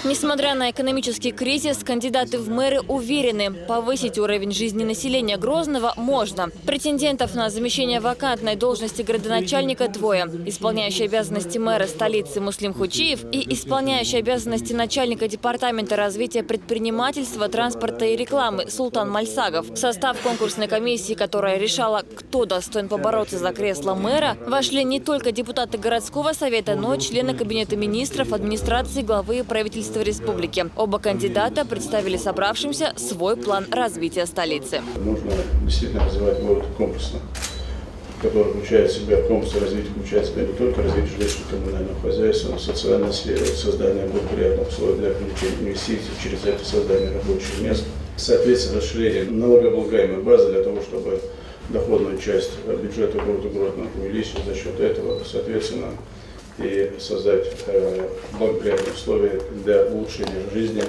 Несмотря на экономический кризис, кандидаты в мэры уверены, повысить уровень жизни населения Грозного можно. Претендентов на замещение вакантной должности градоначальника двое. Исполняющий обязанности мэра столицы Муслим Хучиев и исполняющий обязанности начальника департамента развития предпринимательства, транспорта и рекламы Султан Мальсагов. В состав конкурсной комиссии, которая решала, кто достоин побороться за кресло мэра, вошли не только депутаты городского совета, но и члены кабинета министров, администрации главы правительства республики. Оба кандидата представили собравшимся свой план развития столицы. Нужно действительно развивать город комплексно, который включает в себя комплекс развития, включает в себя не только развитие жилищно-коммунального хозяйства, но и социальной сферы, создание благоприятных условий для привлечения инвестиций, через это создание рабочих мест, соответственно, расширение налогооблагаемой базы для того, чтобы доходную часть бюджета города Грозного увеличить за счет этого, соответственно, и создать благоприятные условия для улучшения жизни.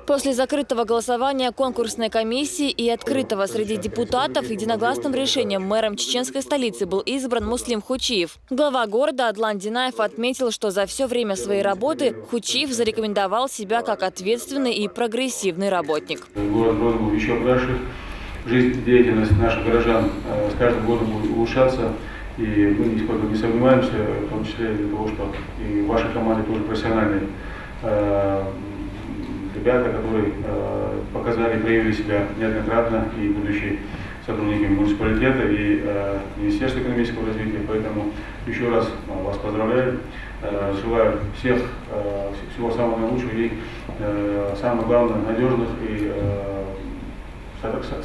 После закрытого голосования конкурсной комиссии и открытого среди депутатов единогласным решением мэром чеченской столицы был избран Муслим Хучиев. Глава города Адлан Динаев отметил, что за все время своей работы Хучиев зарекомендовал себя как ответственный и прогрессивный работник. Город Грозный еще краше, жизнедеятельность наших горожан с каждым годом будет улучшаться. И мы нисколько не сомневаемся, в том числе для того, что и в вашей команде тоже профессиональные ребята, которые показали, проявили себя неоднократно, и будущие сотрудники муниципалитета и Министерства экономического развития. Поэтому еще раз вас поздравляю, желаю всего самого наилучшего и, самое главное, надежных и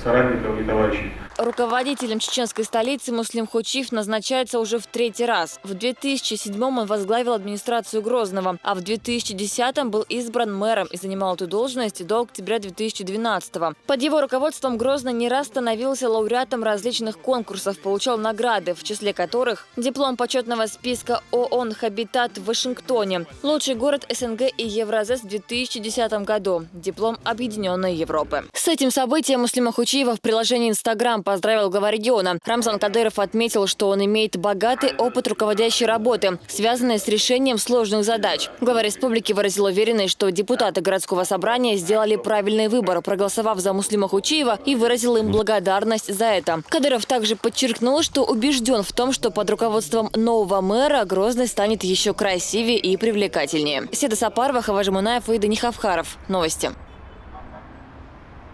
соратников и товарищей. Руководителем чеченской столицы Муслим Хучиев назначается уже в третий раз. В 2007-м он возглавил администрацию Грозного, а в 2010-м был избран мэром и занимал эту должность до октября 2012-го. Под его руководством Грозный не раз становился лауреатом различных конкурсов, получал награды, в числе которых диплом почетного списка ООН «Хабитат» в Вашингтоне, лучший город СНГ и Евразес в 2010 году, диплом Объединенной Европы. С этим событием Муслима Хучиева в приложении Instagram поздравил глава региона. Рамзан Кадыров отметил, что он имеет богатый опыт руководящей работы, связанной с решением сложных задач. Глава республики выразил уверенность, что депутаты городского собрания сделали правильный выбор, проголосовав за Муслима Хучиева, и выразил им благодарность за это. Кадыров также подчеркнул, что убежден в том, что под руководством нового мэра Грозный станет еще красивее и привлекательнее. Седа Сапарова, Хаважи Мунаев и Дани Хавхаров. Новости.